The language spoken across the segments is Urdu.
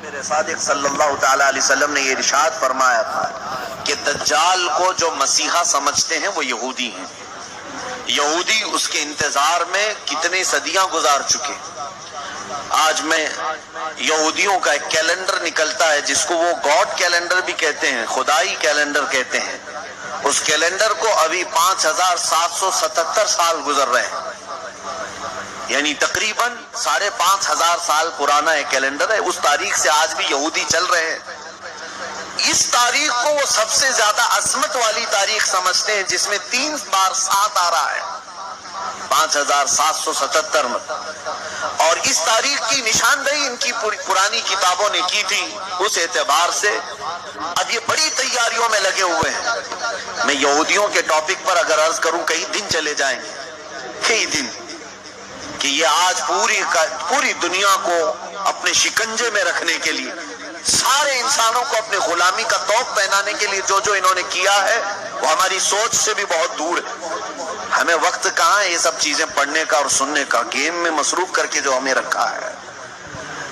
میرے صادق صلی اللہ تعالی علیہ وسلم نے یہ ارشاد فرمایا تھا کہ دجال کو جو مسیحا سمجھتے ہیں وہ یہودی ہیں. یہودی اس کے انتظار میں کتنی صدیاں گزار چکے. آج میں یہودیوں کا ایک کیلنڈر نکلتا ہے جس کو وہ گاڈ کیلنڈر بھی کہتے ہیں, خدائی کیلنڈر کہتے ہیں. اس کیلنڈر کو ابھی 5777 سال گزر رہے ہیں, یعنی تقریباً 5500 سال پرانا ایک کیلنڈر ہے. اس تاریخ سے آج بھی یہودی چل رہے ہیں. اس تاریخ کو وہ سب سے زیادہ عظمت والی تاریخ سمجھتے ہیں جس میں 3 بار 7 آ رہا ہے, 5777 میں. اور اس تاریخ کی نشاندہی ان کی پرانی کتابوں نے کی تھی. اس اعتبار سے اب یہ بڑی تیاریوں میں لگے ہوئے ہیں. میں یہودیوں کے ٹاپک پر اگر عرض کروں کئی دن چلے جائیں گے, کئی دن, کہ یہ آج پوری دنیا کو اپنے شکنجے میں رکھنے کے لیے, سارے انسانوں کو اپنے غلامی کا طوق پہنانے کے لیے جو انہوں نے کیا ہے وہ ہماری سوچ سے بھی بہت دور ہے. ہمیں وقت کہاں ہے یہ سب چیزیں پڑھنے کا اور سننے کا. گیم میں مصروف کر کے جو ہمیں رکھا ہے,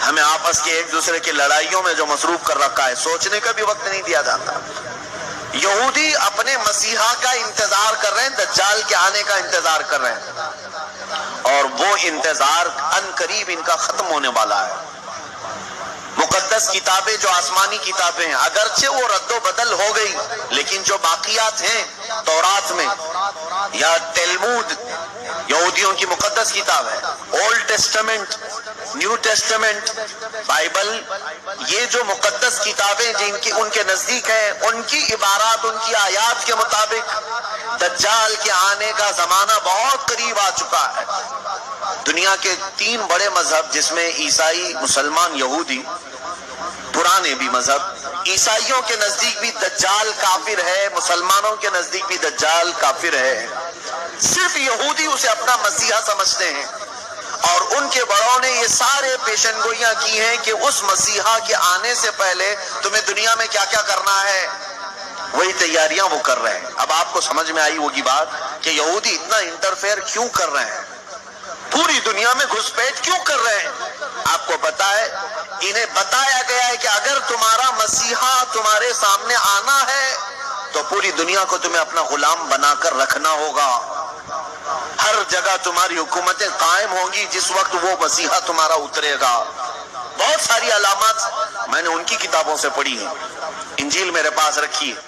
ہمیں آپس کے ایک دوسرے کی لڑائیوں میں جو مصروف کر رکھا ہے, سوچنے کا بھی وقت نہیں دیا جاتا. یہودی اپنے مسیحا کا انتظار کر رہے ہیں, دجال کے آنے کا انتظار کر رہے ہیں, اور وہ انتظار ان قریب ان کا ختم ہونے والا ہے. مقدس کتابیں جو آسمانی کتابیں ہیں اگرچہ وہ رد و بدل ہو گئی, لیکن جو باقیات ہیں تورات میں یا تلمود, یہودیوں کی مقدس کتاب ہے, old testament, new testament, Bible, یہ جو مقدس کتابیں جن کی ان کے نزدیک ہیں, ان کی عبارات, ان کی آیات کے مطابق دجال کے آنے کا زمانہ بہت قریب آ چکا ہے. دنیا کے 3 بڑے مذہب جس میں عیسائی, مسلمان, یہودی, پرانے بھی مذہب, عیسائیوں کے نزدیک بھی دجال کافر ہے, مسلمانوں کے نزدیک بھی دجال کافر ہے. صرف یہودی اسے اپنا مسیحا سمجھتے ہیں, اور ان کے بڑوں نے یہ سارے پیشن گوئیاں کی ہیں کہ اس مسیحا کے آنے سے پہلے تمہیں دنیا میں کیا کیا کرنا ہے, وہی تیاریاں وہ کر رہے ہیں. اب آپ کو سمجھ میں آئی ہوگی بات کہ یہودی اتنا انٹرفیئر کیوں کر رہے ہیں, پوری دنیا میں گھسپیٹ کیوں کر رہے ہیں. آپ کو پتا ہے انہیں بتایا گیا ہے کہ اگر تمہارا مسیحا تمہارے سامنے آنا ہے تو پوری دنیا کو تمہیں اپنا غلام بنا کر رکھنا ہوگا. ہر جگہ تمہاری حکومتیں قائم ہوں گی جس وقت وہ مسیحا تمہارا اترے گا. بہت ساری علامات میں نے ان کی کتابوں سے پڑھی ہیں, انجیل میرے پاس رکھی ہے.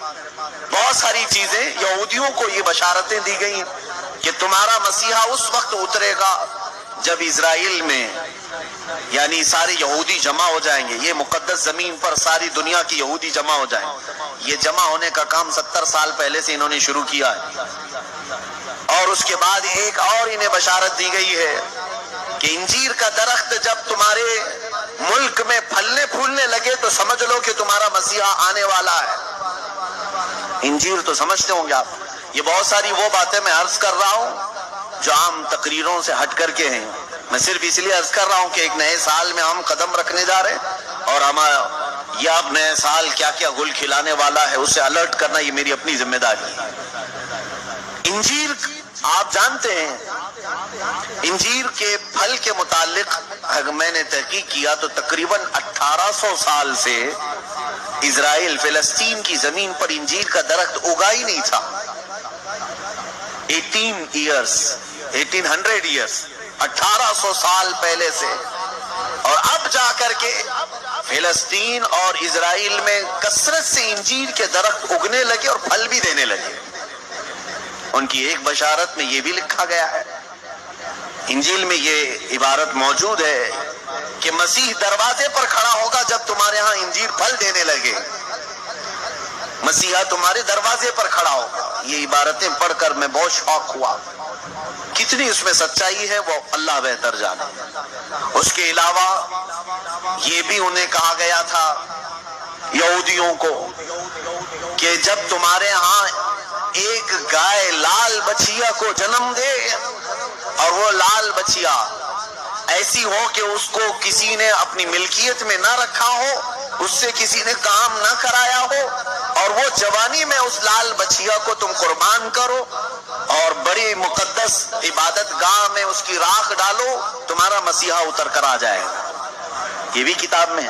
بہت ساری چیزیں یہودیوں کو یہ بشارتیں دی گئی کہ تمہارا مسیحا اس وقت اترے گا جب اسرائیل میں یعنی سارے یہودی جمع ہو جائیں گے. یہ مقدس زمین پر ساری دنیا کی یہودی جمع ہو جائیں. یہ جمع ہونے کا کام 70 سال پہلے سے انہوں نے شروع کیا ہے. اور اس کے بعد ایک اور انہیں بشارت دی گئی ہے کہ انجیر کا درخت جب تمہارے ملک میں پھلنے پھولنے لگے تو سمجھ لو کہ تمہارا مسیحا آنے والا ہے. انجیر تو سمجھتے ہوں گے آپ. یہ بہت ساری وہ باتیں میں عرض کر رہا ہوں جو عام تقریروں سے ہٹ کر کے ہیں. میں صرف اس لیے عرض کر رہا ہوں کہ ایک نئے سال میں ہم قدم رکھنے جا رہے ہیں, اور ہم یہ اب نئے سال کیا کیا گل کھلانے والا ہے اسے الرٹ کرنا یہ میری اپنی ذمہ داری ہے. انجیر آپ جانتے ہیں, انجیر کے پھل کے متعلق میں نے تحقیق کیا تو تقریباً 1800 سال سے اسرائیل فلسطین کی زمین پر انجیر کا درخت اگا ہی نہیں تھا. 1800 ایئرز 1800 سال پہلے سے, اور اب جا کر کے فلسطین اور اسرائیل میں کثرت سے انجیر کے درخت اگنے لگے اور پھل بھی دینے لگے. ان کی ایک بشارت میں یہ بھی لکھا گیا ہے, انجیل میں یہ عبارت موجود ہے کہ مسیح دروازے پر کھڑا ہوگا جب تمہارے ہاں انجیر پھل دینے لگے. مسیحا تمہارے دروازے پر کھڑا ہوگا. یہ عبارتیں پڑھ کر میں بہت شوق ہوا. کتنی اس میں سچائی ہے وہ اللہ بہتر جانے. اس کے علاوہ یہ بھی انہیں کہا گیا تھا یہودیوں کو کہ جب تمہارے ہاں ایک گائے لال بچیا کو جنم دے, اور وہ لال بچیا ایسی ہو کہ اس کو کسی نے اپنی ملکیت میں نہ رکھا ہو, اس سے کسی نے کام نہ کرایا ہو, اور وہ جوانی میں اس لال بچیا کو تم قربان کرو اور بڑی مقدس عبادت گاہ میں اس کی راکھ ڈالو, تمہارا مسیحا اتر کر آ جائے گا. یہ بھی کتاب میں ہے.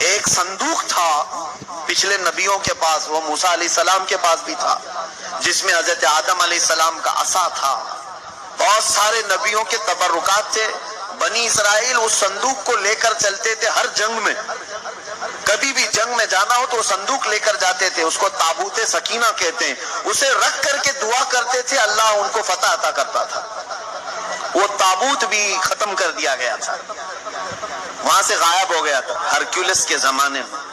ایک صندوق تھا پچھلے نبیوں کے پاس، وہ موسیٰ علیہ السلام کے پاس بھی تھا، جس میں حضرت آدم علیہ السلام کا عصا تھا، بہت سارے نبیوں کے تبرکات تھے۔ بنی اسرائیل اس صندوق کو لے کر چلتے تھے ہر جنگ میں، کبھی بھی جنگ میں جانا ہو تو وہ صندوق لے کر جاتے تھے، اس کو تابوت سکینہ کہتے ہیں، اسے رکھ کر کے دعا کرتے تھے، اللہ ان کو فتح عطا کرتا تھا۔ وہ تابوت بھی ختم کر دیا گیا تھا، وہاں سے غائب ہو گیا تھا، ہرکیولس کے زمانے میں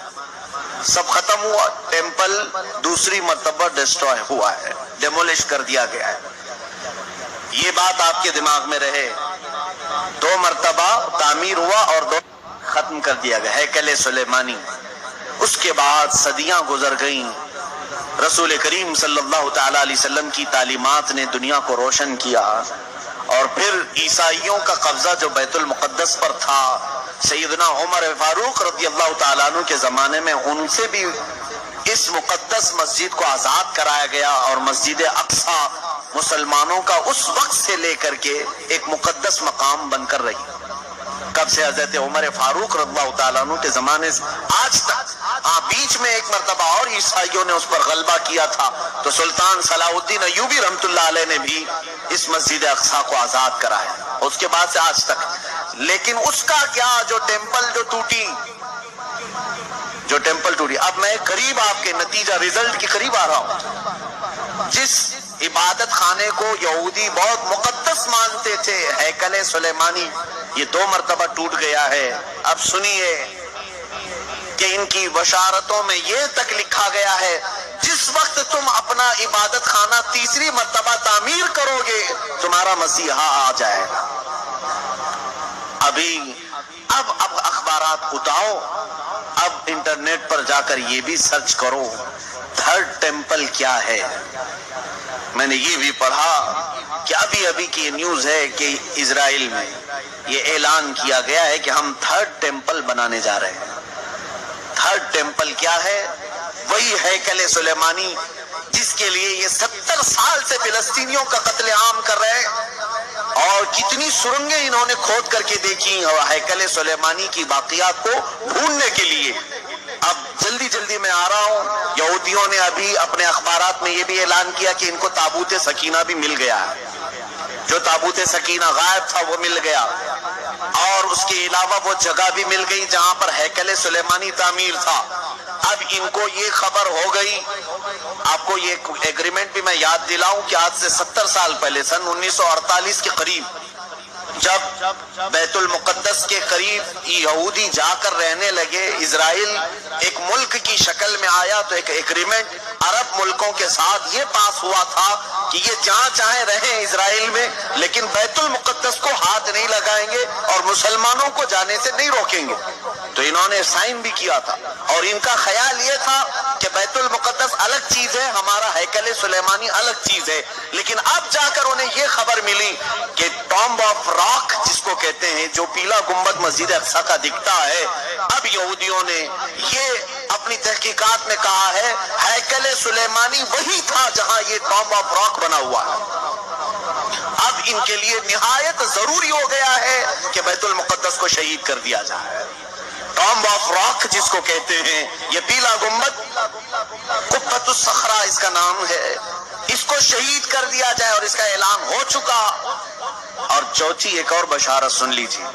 سب ختم ہوا، ٹیمپل دوسری مرتبہ ڈسٹروائے ہوا ہے، ڈیمولش کر دیا گیا ہے۔ یہ بات آپ کے دماغ میں رہے، 2 مرتبہ تعمیر ہوا اور 2 ختم کر دیا گیا، ہیکل سلیمانی۔ اس کے بعد صدیاں گزر گئیں، رسول کریم صلی اللہ تعالی علیہ وسلم کی تعلیمات نے دنیا کو روشن کیا، اور پھر عیسائیوں کا قبضہ جو بیت المقدس پر تھا، سیدنا عمر فاروق رضی اللہ تعالیٰ عنہ کے زمانے میں ان سے بھی اس مقدس مسجد کو آزاد کرایا گیا، اور مسجد اقصی مسلمانوں کا اس وقت سے لے کر کے ایک مقدس مقام بن کر رہی، کب سے؟ حضرت عمر فاروق رضی اللہ تعالیٰ عنہ کے زمانے سے آج تک۔ بیچ میں ایک مرتبہ اور عیسائیوں نے اس پر غلبہ کیا تھا، تو سلطان صلاح الدین ایوبی رحمۃ اللہ علیہ نے بھی اس مسجد اقصی کو آزاد کرایا، اس کے بعد سے آج تک۔ لیکن اس کا کیا، جو ٹیمپل ٹوٹی، اب میں قریب آپ کے نتیجہ رزلٹ کے قریب آ رہا ہوں۔ جس عبادت خانے کو یہودی بہت مقدس مانتے تھے، ہیکل سلیمانی، یہ 2 مرتبہ ٹوٹ گیا ہے۔ اب سنیے کہ ان کی بشارتوں میں یہ تک لکھا گیا ہے، جس وقت تم اپنا عبادت خانہ تیسری مرتبہ تعمیر کرو گے، تمہارا مسیحا آ جائے گا۔ اب اخبارات اٹھاؤ، اب انٹرنیٹ پر جا کر یہ بھی سرچ کرو، 3rd ٹیمپل کیا ہے۔ میں نے یہ بھی پڑھا کہ ابھی کی نیوز ہے کہ اسرائیل میں یہ اعلان کیا گیا ہے کہ ہم 3rd ٹیمپل بنانے جا رہے ہیں۔ 3rd ٹیمپل کیا ہے؟ وہی ہیکل سلیمانی جس کے لیے یہ 70 سال سے فلسطینیوں کا قتل عام کر رہے ہیں، اور کتنی سرنگیں انہوں نے کھود کر کے دیکھی ہیکل سلیمانی کی باقیات کو ڈھونڈنے کے لیے۔ اب جلدی میں آ رہا ہوں، یہودیوں نے ابھی اپنے اخبارات میں یہ بھی اعلان کیا کہ ان کو تابوت سکینہ بھی مل گیا ہے، جو تابوت سکینہ غائب تھا وہ مل گیا، اور اس کے علاوہ وہ جگہ بھی مل گئی جہاں پر ہیکل سلیمانی تعمیر تھا۔ اب ان کو یہ خبر ہو گئی، آپ کو یہ ایگریمنٹ بھی میں یاد دلاؤں کہ آج سے 70 سال پہلے، سن 1948 کے قریب، جب بیت المقدس کے قریب یہودی جا کر رہنے لگے، اسرائیل ایک ملک کی شکل میں آیا، تو ایک ایگریمنٹ عرب ملکوں کے ساتھ یہ پاس ہوا تھا کہ یہ جہاں چاہیں رہیں اسرائیل میں، لیکن بیت المقدس کو ہاتھ نہیں لگائیں گے اور مسلمانوں کو جانے سے نہیں روکیں گے۔ تو انہوں نے سائن بھی کیا تھا، اور ان کا خیال یہ تھا کہ بیت المقدس الگ چیز ہے، ہمارا ہیکل سلیمانی الگ چیز ہے۔ لیکن اب جا کر انہیں یہ خبر ملی کہ ٹامب آف راک جس کو کہتے ہیں، جو پیلا گنبد مسجد اقصی کا دکھتا ہے، اب یہودیوں نے یہ اپنی تحقیقات میں کہا ہے ہیکل سلیمانی وہی تھا جہاں یہ ٹامب آف راک بنا ہوا ہے۔ اب ان کے لیے نہایت ضروری ہو گیا ہے کہ بیت المقدس کو شہید کر دیا جائے۔ ٹامب آف راک جس کو کہتے ہیں، یہ پیلا گنبد، قبۃ الصخرہ اس کا نام ہے، اس کو شہید کر دیا جائے، اور اس کا اعلان ہو چکا۔ اور چوتھی ایک اور بشارت سن لیجیے،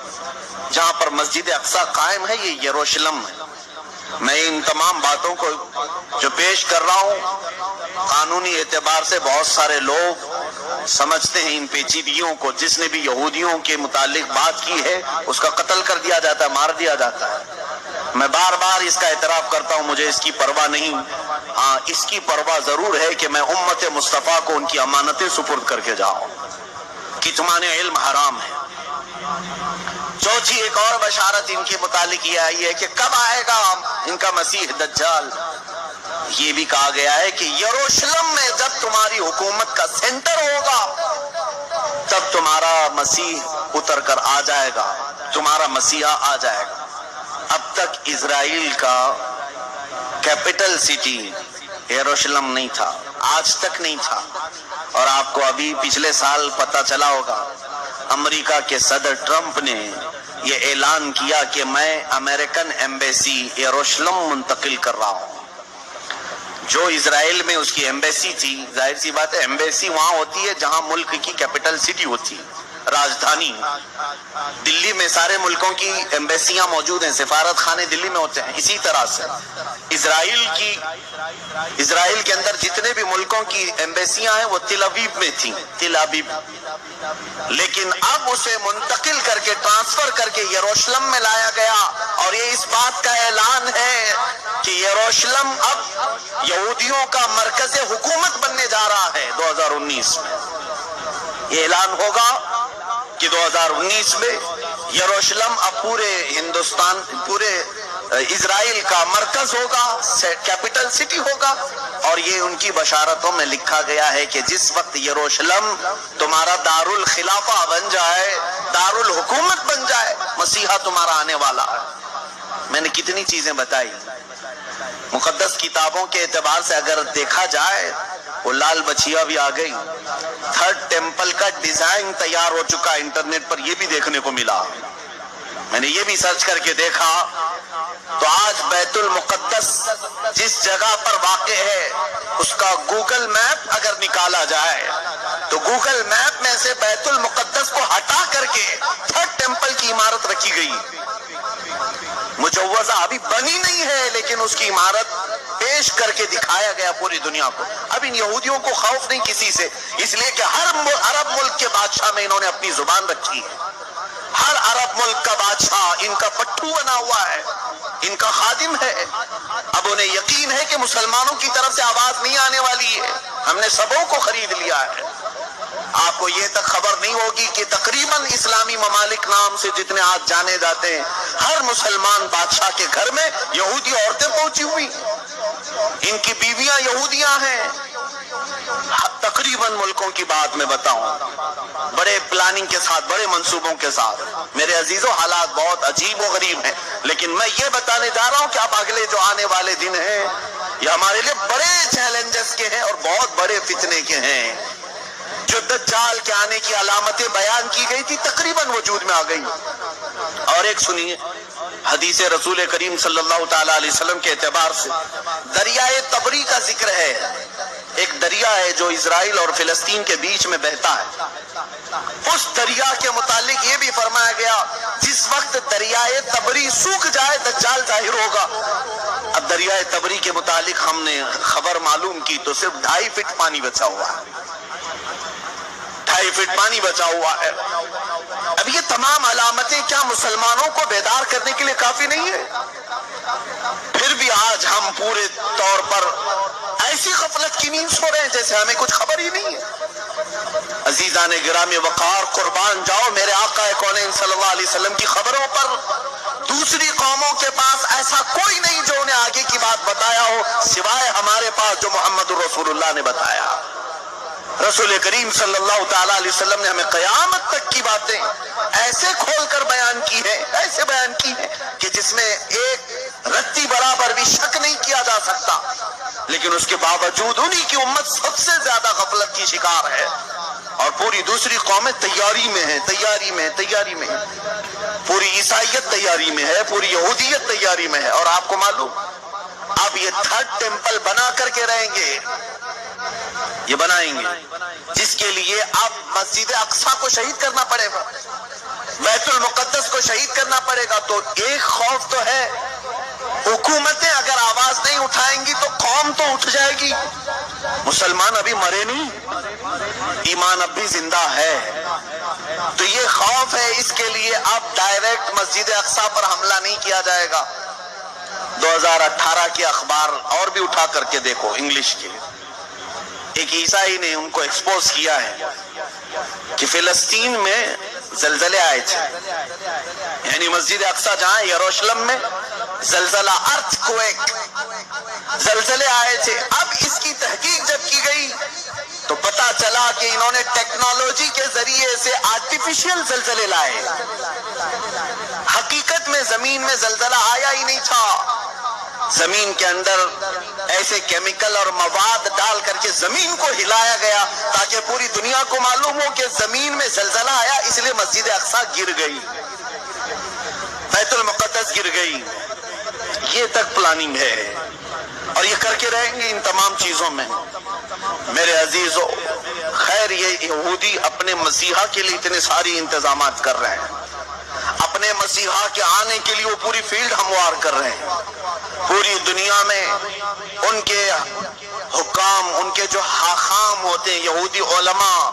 جہاں پر مسجد اقصی قائم ہے، یہ یروشلم ہے۔ میں ان تمام باتوں کو جو پیش کر رہا ہوں، قانونی اعتبار سے بہت سارے لوگ سمجھتے ہیں ان پیچیدگیوں کو، جس نے بھی یہودیوں کے متعلق بات کی ہے اس کا قتل کر دیا جاتا ہے، مار دیا جاتا ہے۔ میں بار بار اس کا اعتراف کرتا ہوں، مجھے اس کی پرواہ نہیں، ہاں اس کی پرواہ ضرور ہے کہ میں امت مصطفیٰ کو ان کی امانتیں سپرد کر کے جاؤں۔ کتمان علم حرام ہے۔ چوتھی ایک اور بشارت ان کے متعلق یہ آئی ہے کہ کب آئے گا ان کا مسیح دجال۔ یہ بھی کہا گیا ہے کہ یروشلم میں جب تمہاری حکومت کا سینٹر ہوگا، تب تمہارا مسیح اتر کر آ جائے گا، تمہارا مسیحا آ جائے گا۔ اب تک اسرائیل کا کیپٹل سٹی یروشلم نہیں تھا، آج تک نہیں تھا۔ اور آپ کو ابھی پچھلے سال پتہ چلا ہوگا، امریکہ کے صدر ٹرمپ نے یہ اعلان کیا کہ میں امریکن ایمبیسی یروشلم منتقل کر رہا ہوں. جو اسرائیل میں اس کی ایمبیسی تھی، ظاہر سی بات ہے ایمبیسی وہاں ہوتی ہے جہاں ملک کی کیپٹل سٹی ہوتی ہے، راجدھانی. دلی میں سارے ملکوں کی ایمبیسیاں موجود ہیں، سفارت خانے دلی میں ہوتے ہیں. اسی طرح سے اسرائیل کے اندر جتنے بھی ملکوں کی ایمبیسیاں ہیں وہ تل ابیب میں تھیں، تل ابیب. لیکن اب اسے منتقل کر کے ٹرانسفر کر کے یروشلم میں لایا گیا، اور یہ اس بات کا اعلان ہے کہ یروشلم اب یہودیوں کا مرکز حکومت بننے جا رہا ہے 2019 میں. یہ اعلان ہوگا کہ 2019 میں یروشلم اب پورے ہندوستان، پورے اسرائیل کا مرکز ہوگا، کیپٹل سٹی ہوگا. اور یہ ان کی بشارتوں میں لکھا گیا ہے کہ جس وقت یروشلم تمہارا دار الخلافہ بن جائے، دار الحکومت بن جائے، مسیحا تمہارا آنے والا ہے. میں نے کتنی چیزیں بتائی. مقدس کتابوں کے اعتبار سے اگر دیکھا جائے وہ لال بچیا بھی آ گئی. تھرڈ ٹیمپل کا ڈیزائن تیار ہو چکا، انٹرنیٹ پر یہ بھی دیکھنے کو ملا. میں نے یہ بھی سرچ کر کے دیکھا تو آج بیت المقدس جس جگہ پر واقع ہے اس کا گوگل میپ اگر نکالا جائے تو گوگل میپ میں سے بیت المقدس کو ہٹا کر کے تھرڈ ٹیمپل کی عمارت رکھی گئی. مجوزہ ابھی بنی نہیں ہے لیکن اس کی عمارت پیش کر کے دکھایا گیا پوری دنیا کو. اب ان یہودیوں کو خوف نہیں کسی سے، اس لیے کہ ہر عرب ملک کے بادشاہ میں انہوں نے اپنی زبان رکھی ہے. ہر عرب ملک کا بادشاہ ان کا پٹھو بنا ہوا ہے، ان کا خادم ہے. اب انہیں یقین ہے کہ مسلمانوں کی طرف سے آواز نہیں آنے والی ہے، ہم نے سبوں کو خرید لیا ہے. آپ کو یہ تک خبر نہیں ہوگی کہ تقریباً اسلامی ممالک نام سے جتنے آج جانے جاتے ہیں، ہر مسلمان بادشاہ کے گھر میں یہودی عورتیں پہنچی ہوئی، ان کی بیویاں یہودیاں ہیں. تقریباً ملکوں کی بات میں بتاؤں، بڑے پلاننگ کے ساتھ، بڑے منصوبوں کے ساتھ. میرے عزیزوں حالات بہت عجیب و غریب ہیں، لیکن میں یہ بتانے جا رہا ہوں کہ اب اگلے جو آنے والے دن ہیں یہ ہمارے لیے بڑے چیلنجز کے ہیں اور بہت بڑے فتنے کے ہیں. جو دجال کے آنے کی علامتیں بیان کی گئی تھی تقریباً وجود میں آ گئی. اور ایک سنیے حدیث رسول کریم صلی اللہ تعالی علیہ وسلم کے اعتبار سے دریائے تبری کا ذکر ہے. ایک دریا ہے جو اسرائیل اور فلسطین کے بیچ میں بہتا ہے. اس دریا کے متعلق یہ بھی فرمایا گیا جس وقت دریائے تبری سوکھ جائے دجال ظاہر ہوگا. اب دریائے تبری کے متعلق ہم نے خبر معلوم کی تو صرف 2.5 فٹ پانی بچا ہوا ہے، 2.5 فٹ پانی بچا ہوا ہے. اب یہ تمام علامتیں کیا مسلمانوں کو بیدار کرنے کے لیے کافی نہیں ہے؟ پھر بھی آج ہم پورے طور پر ایسی غفلت کی نیند سو رہے ہیں جیسے ہمیں کچھ خبر ہی نہیں ہے. عزیزان گرامی وقار قربان جاؤ میرے آقا کونین صلی اللہ علیہ وسلم کی خبروں پر. دوسری قوموں کے پاس ایسا کوئی نہیں جو انہیں آگے کی بات بتایا ہو سوائے ہمارے پاس جو محمد رسول اللہ نے بتایا. رسول کریم صلی اللہ تعالی علیہ وسلم نے ہمیں قیامت تک کی باتیں ایسے کھول کر بیان کی ہیں، ایسے بیان کی ہیں کہ جس میں ایک رتی برابر بھی شک نہیں کیا جا سکتا. لیکن اس کے باوجود انہی کی امت سب سے زیادہ غفلت کی شکار ہے اور پوری دوسری قومیں تیاری میں ہیں، تیاری میں ہیں. پوری عیسائیت تیاری میں ہے، پوری یہودیت تیاری میں ہے. اور آپ کو معلوم اب یہ تھرڈ ٹیمپل بنا کر کے رہیں گے، یہ بنائیں گے جس کے لیے اب مسجد اقصی کو شہید کرنا پڑے گا، بیت المقدس کو شہید کرنا پڑے گا. تو ایک خوف تو ہے، حکومتیں اگر آواز نہیں اٹھائیں گی تو قوم تو اٹھ جائے گی. مسلمان ابھی مرے نہیں، ایمان اب بھی زندہ ہے. تو یہ خوف ہے، اس کے لیے اب ڈائریکٹ مسجد اقصی پر حملہ نہیں کیا جائے گا. 2018 کے اخبار اور بھی اٹھا کر کے دیکھو انگلش کے، ایک عیسائی نے ان کو ایکسپوز کیا ہے کہ فلسطین میں زلزلے آئے تھے، یعنی مسجد اقصی جہاں یروشلم میں زلزلہ ارتھ کویک زلزلے آئے تھے. اب اس کی تحقیق جب کی گئی تو پتا چلا کہ انہوں نے ٹیکنالوجی کے ذریعے سے آرٹیفیشل زلزلے لائے. حقیقت میں زمین میں زلزلہ آیا ہی نہیں تھا. زمین کے اندر ایسے کیمیکل اور مواد ڈال کر کے زمین کو ہلایا گیا تاکہ پوری دنیا کو معلوم ہو کہ زمین میں زلزلہ آیا، اس لیے مسجد اقصی گر گئی. بیت المقدس گر گئی، یہ تک پلاننگ ہے اور یہ کر کے رہیں گے ان تمام چیزوں میں۔ میرے عزیزو، خیر یہ یہودی اپنے مسیحا کے لیے اتنے ساری انتظامات کر رہے ہیں، اپنے مسیحا کے آنے کے لیے وہ پوری فیلڈ ہموار کر رہے ہیں۔ پوری دنیا میں ان کے حکام، ان کے جو حاخام ہوتے ہیں یہودی علماء،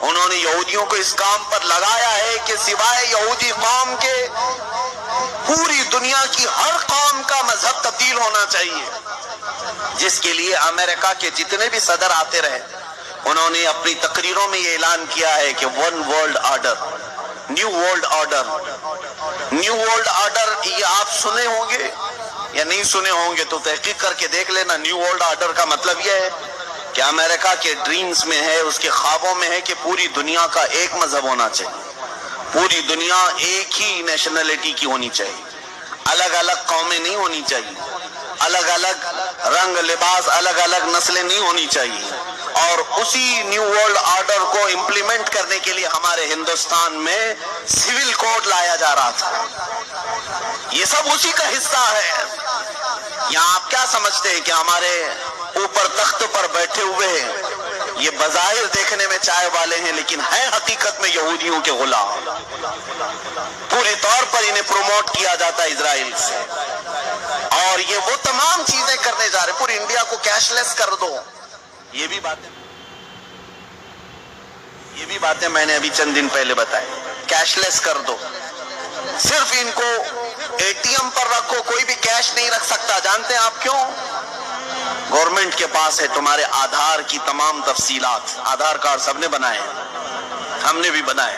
انہوں نے یہودیوں کو اس کام پر لگایا ہے کہ سوائے یہودی قوم کے پوری دنیا کی ہر قوم کا مذہب تبدیل ہونا چاہیے، جس کے لیے امریکہ کے جتنے بھی صدر آتے رہے انہوں نے اپنی تقریروں میں یہ اعلان کیا ہے کہ one world order, new world order. New world order یہ آپ سنے ہوں گے یا نہیں سنے ہوں گے تو تحقیق کر کے دیکھ لینا۔ نیو ورلڈ آرڈر کا مطلب یہ ہے کہ امریکہ کے ڈریمز میں ہے، اس کے خوابوں میں ہے کہ پوری دنیا کا ایک مذہب ہونا چاہیے، پوری دنیا ایک ہی نیشنلٹی کی ہونی چاہیے، الگ الگ قومیں نہیں ہونی چاہیے، الگ الگ رنگ لباس، الگ الگ نسلیں نہیں ہونی چاہیے۔ اور اسی نیو ورلڈ آرڈر کو امپلیمنٹ کرنے کے لیے ہمارے ہندوستان میں سول کوڈ لایا جا رہا تھا، یہ سب اسی کا حصہ ہے۔ یہاں آپ کیا سمجھتے ہیں کہ ہمارے اوپر تخت پر بیٹھے ہوئے ہیں، یہ بظاہر دیکھنے میں چائے والے ہیں لیکن ہیں حقیقت میں یہودیوں کے غلام، پورے طور پر انہیں پروموٹ کیا جاتا ہے اسرائیل سے، اور یہ وہ تمام چیزیں کرنے جا رہے ہیں۔ پوری انڈیا کو کیش لیس کر دو، یہ بھی باتیں میں نے ابھی چند دن پہلے بتائی، کیش لیس کر دو، صرف ان کو اے ٹی ایم پر رکھو، کوئی بھی کیش نہیں رکھ سکتا۔ جانتے ہیں آپ کیوں؟ گورنمنٹ کے پاس ہے تمہارے آدھار کی تمام تفصیلات، آدھار کارڈ سب نے بنائے، ہم نے بھی بنائے،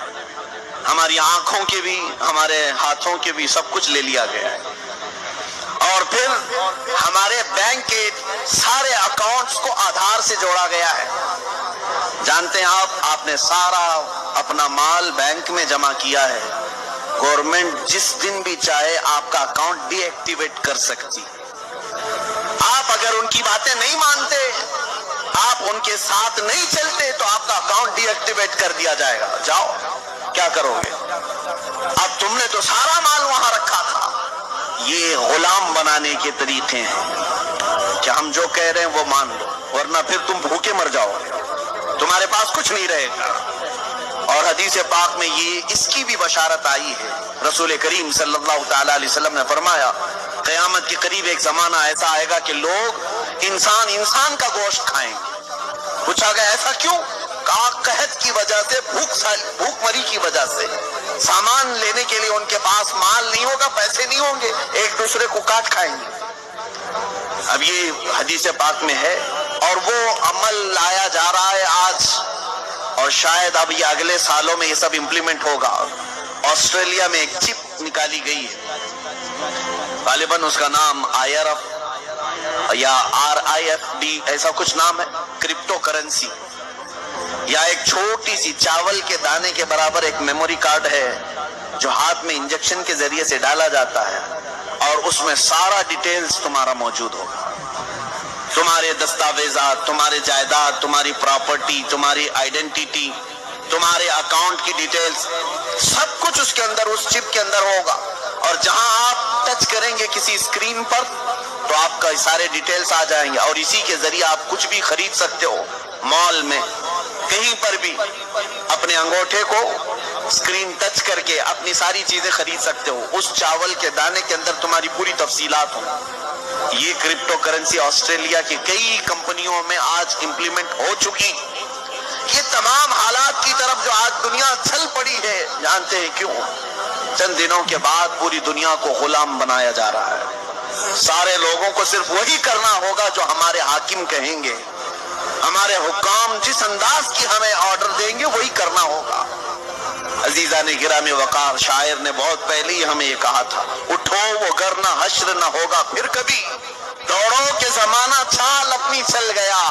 ہماری آنکھوں کے بھی، ہمارے ہاتھوں کے بھی، سب کچھ لے لیا گیا ہے، اور پھر ہمارے بینک کے سارے اکاؤنٹس کو آدھار سے جوڑا گیا ہے۔ جانتے ہیں آپ نے سارا اپنا مال بینک میں جمع کیا ہے، گورنمنٹ جس دن بھی چاہے آپ کا اکاؤنٹ ڈی ایکٹیویٹ کر سکتی۔ آپ اگر ان کی باتیں نہیں مانتے، آپ ان کے ساتھ نہیں چلتے تو آپ کا اکاؤنٹ ڈی ایکٹیویٹ کر دیا جائے گا۔ جاؤ، کیا کرو گے؟ اب تم نے تو سارا مال وہاں رکھا تھا۔ یہ غلام بنانے کے طریقے ہیں کہ ہم جو کہہ رہے ہیں وہ مان لو، ورنہ پھر تم بھوکے مر جاؤ گے، تمہارے پاس کچھ نہیں رہے گا۔ اور حدیث پاک میں یہ اس کی بھی بشارت آئی ہے، رسول کریم صلی اللہ تعالی علیہ وسلم نے فرمایا قیامت کے قریب ایک زمانہ ایسا آئے گا کہ لوگ انسان کا گوشت کھائیں گے۔ پوچھا گیا ایسا کیوں؟ کہا قحط کی وجہ سے، بھوک مری کی وجہ سے، سامان لینے کے لیے ان کے پاس مال نہیں ہوگا، پیسے نہیں ہوں گے، ایک دوسرے کو کاٹ کھائیں گے۔ اب یہ حدیث پاک میں ہے اور وہ عمل لایا جا رہا ہے آج، اور شاید اب یہ اگلے سالوں میں یہ سب امپلیمنٹ ہوگا۔ آسٹریلیا میں ایک چپ نکالی گئی ہے، غالباً اس کا نام IRF یا RIFD ایسا کچھ نام ہے، کرپٹو کرنسی، یا ایک چھوٹی سی چاول کے دانے کے برابر ایک میموری کارڈ ہے جو ہاتھ میں انجیکشن کے ذریعے سے ڈالا جاتا ہے، اور اس میں سارا ڈیٹیلز تمہارا موجود ہوگا، تمہارے دستاویزات، تمہارے جائیداد، تمہاری پراپرٹی، تمہاری آئیڈینٹیٹی، تمہارے اکاؤنٹ کی ڈیٹیلز، سب کچھ اس کے اندر، اس چپ کے اندر ہوگا۔ اور جہاں آپ ٹچ کریں گے کسی اسکرین پر تو آپ کا سارے ڈیٹیلز آ جائیں گے، اور اسی کے ذریعے آپ کچھ بھی خرید سکتے ہو، مال میں کہیں پر بھی اپنے انگوٹھے کو اسکرین ٹچ کر کے اپنی ساری چیزیں خرید سکتے ہو، اس چاول کے دانے کے اندر تمہاری پوری تفصیلات ہوں۔ یہ کرپٹو کرنسی آسٹریلیا کی کئی کمپنیوں میں آج امپلیمنٹ ہو چکی۔ یہ تمام حالات کی طرف جو آج دنیا چل پڑی ہے، جانتے ہیں کیوں؟ چند دنوں کے بعد پوری دنیا کو غلام بنایا جا رہا ہے۔ سارے لوگوں کو صرف وہی کرنا ہوگا جو ہمارے حاکم کہیں گے، ہمارے حکام جس انداز کی ہمیں آرڈر دیں گے وہی کرنا ہوگا۔ عزیزان گرامی وقار، شاعر نے بہت پہلے ہی ہمیں یہ کہا تھا، اٹھو وہ گر نہ حشر نہ ہوگا پھر کبھی، دوڑو کہ زمانہ چھال اپنی چل گیا،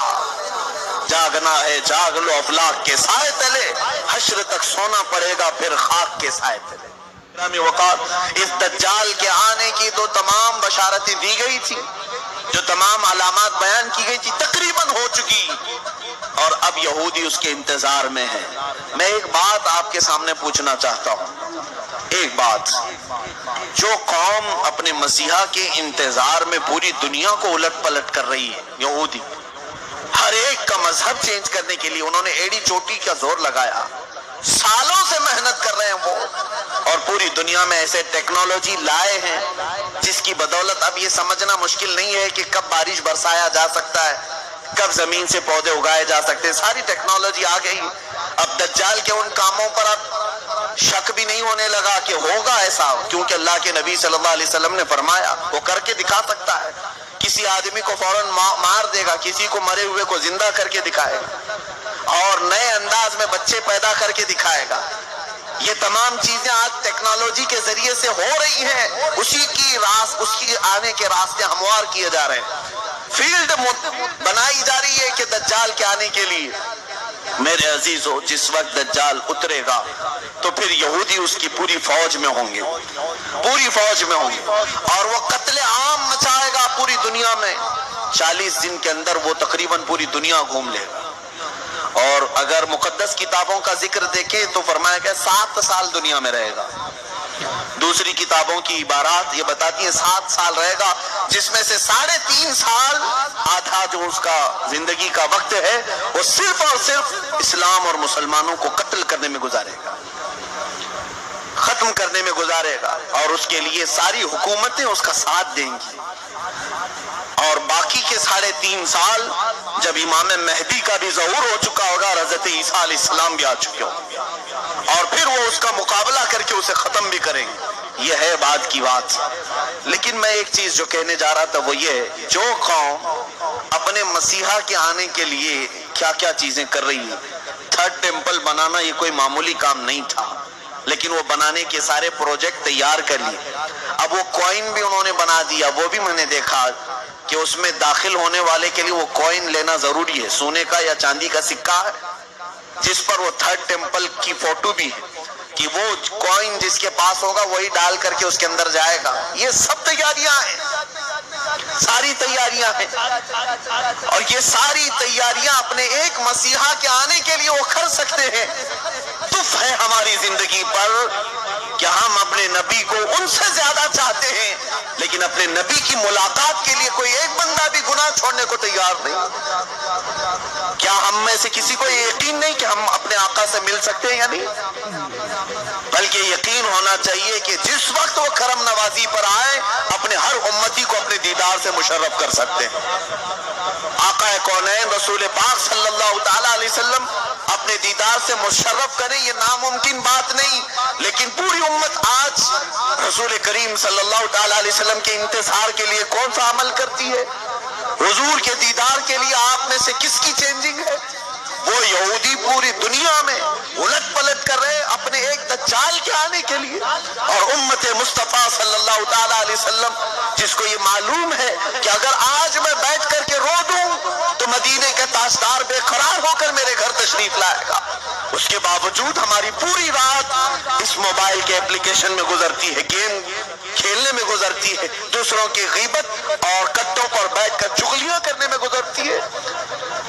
جاگنا ہے جاگ لو افلاک کے سائے تلے، حشر تک سونا پڑے گا پھر خاک کے سائے تلے۔ گرامی وقار، اس دجال کے آنے کی تو تمام بشارتیں دی گئی تھی، جو تمام علامات بیان کی گئی تھی تقریباً ہو چکی، اور اب یہودی اس کے انتظار میں ہے۔ میں ایک بات آپ کے سامنے پوچھنا چاہتا ہوں، ایک بات، جو قوم اپنے مسیحا کے انتظار میں پوری دنیا کو الٹ پلٹ کر رہی ہے، یہودی، ہر ایک کا مذہب چینج کرنے کے لیے انہوں نے ایڑی چوٹی کا زور لگایا، سالوں سے محنت کر رہے ہیں وہ، اور پوری دنیا میں ایسے ٹیکنالوجی لائے ہیں جس کی بدولت اب یہ سمجھنا مشکل نہیں ہے کہ کب بارش برسایا جا سکتا ہے، کب زمین سے پودے اگائے جا سکتے ہیں، ساری ٹیکنالوجی آ گئی۔ اب دجال کے ان کاموں پر اب شک بھی نہیں ہونے لگا کہ ہوگا ایسا، کیونکہ اللہ کے نبی صلی اللہ علیہ وسلم نے فرمایا وہ کر کے دکھا سکتا ہے، کسی آدمی کو فوراً مار دے گا، کسی کو مرے ہوئے کو زندہ کر کے دکھائے گا، اور نئے انداز میں بچے پیدا کر کے دکھائے گا۔ یہ تمام چیزیں آج ٹیکنالوجی کے ذریعے سے ہو رہی ہیں، اس کی آنے کے راستے ہموار کیے جا رہے ہیں، فیلڈ بنائی جا رہی ہے کہ دجال کے آنے کے لیے۔ میرے عزیزو، جس وقت دجال اترے گا تو پھر یہودی اس کی پوری فوج میں ہوں گے، پوری فوج میں ہوں گے، اور وہ قتل عام مچائے گا پوری دنیا میں۔ 40 دن کے اندر وہ تقریباً پوری دنیا گھوم لے گا، اور اگر مقدس کتابوں کا ذکر دیکھیں تو فرمایا گیا 7 سال دنیا میں رہے گا۔ دوسری کتابوں کی عبارات یہ بتاتی ہیں 7 سال رہے گا، جس میں سے 3.5 سال آدھا جو اس کا زندگی کا وقت ہے وہ صرف اور صرف اسلام اور مسلمانوں کو قتل کرنے میں گزارے گا، ختم کرنے میں گزارے گا، اور اس کے لیے ساری حکومتیں اس کا ساتھ دیں گی۔ اور باقی کے 3.5 سال جب امام مہدی کا بھی ظہور ہو چکا ہوگا اور حضرت عیسیٰ علیہ السلام بھی آ چکے ہوں، اور پھر وہ اس کا مقابلہ کر کے اسے ختم بھی کریں گے۔ یہ ہے بعد کی بات۔ لیکن میں ایک چیز جو کہنے جا رہا تھا وہ یہ، جو قوم اپنے مسیحا کے آنے کے لیے کیا کیا چیزیں کر رہی ہے، 3rd ٹیمپل بنانا یہ کوئی معمولی کام نہیں تھا، لیکن وہ بنانے کے سارے پروجیکٹ تیار کر لیے۔ اب وہ کوئن بھی انہوں نے بنا دیا، وہ بھی میں نے دیکھا کہ اس میں داخل ہونے والے کے لیے وہ کوئن لینا ضروری ہے، سونے کا یا چاندی کا سکہ ہے جس پر وہ 3rd ٹیمپل کی فوٹو بھی ہے کہ وہ کوئن جس کے پاس ہوگا وہی ڈال کر کے اس کے اندر جائے گا۔ یہ سب تیاریاں ہیں، ساری تیاریاں ہیں، اور یہ ساری تیاریاں اپنے ایک مسیحا کے آنے کے لیے وہ کر سکتے ہیں۔ تف ہے ہماری زندگی پر کہ ہم اپنے نبی کو ان سے زیادہ چاہتے ہیں، لیکن اپنے نبی کی ملاقات کے لیے کوئی ایک بندہ بھی گناہ چھوڑنے کو تیار نہیں۔ کیا ہم میں سے کسی کو یہ یقین نہیں کہ ہم اپنے آقا سے مل سکتے ہیں یا نہیں؟ بلکہ یقین ہونا چاہیے کہ جس وقت وہ کرم نوازی پر آئے اپنے ہر امتی کو اپنے دیدار سے مشرف کر سکتے ہیں۔ آقا کونین رسول پاک صلی اللہ تعالیٰ علیہ وسلم اپنے دیدار سے مشرف کریں، یہ ناممکن بات نہیں، لیکن پوری امت آج رسول کریم صلی اللہ تعالیٰ علیہ وسلم کے انتظار کے لیے کون سا عمل کرتی ہے؟ حضور کے دیدار کے لیے آپ میں سے کس کی چینجنگ ہے؟ وہ یہودی پوری دنیا میں الٹ پلٹ کر رہے اپنے ایک دجال کے آنے کے لیے، اور امت مصطفیٰ صلی اللہ تعالیٰ علیہ وسلم جس کو یہ معلوم ہے کہ اگر آج میں بیٹھ کر کے رو دوں تو مدینے کے تاجدار بے قرار ہو کر میرے گھر تشریف لائے گا، اس کے باوجود ہماری پوری رات اس موبائل کے اپلیکیشن میں گزرتی ہے، گیم کھیلنے میں گزرتی ہے، دوسروں کی غیبت اور کٹوں پر بیٹھ کر چغلیاں کرنے میں گزرتی ہے۔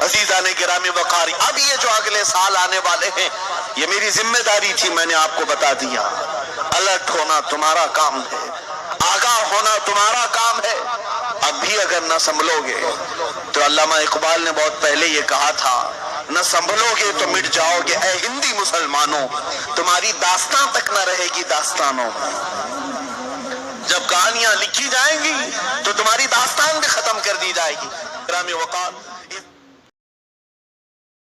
عزیزان گرامی وقاری، اب یہ جو اگلے سال آنے والے ہیں یہ میری ذمہ داری تھی، میں نے آپ کو بتا دیا۔ الرٹ ہونا تمہارا کام ہے، آگاہ ہونا تمہارا کام ہے۔ اب بھی اگر نہ سنبھلو گے تو علامہ اقبال نے بہت پہلے یہ کہا تھا، نہ سنبھلو گے تو مٹ جاؤ گے اے ہندی مسلمانوں، تمہاری داستان تک نہ رہے گی داستانوں میں۔ جب کہانیاں لکھی جائیں گی تو تمہاری داستان بھی ختم کر دی جائے گی۔ گرامی وقار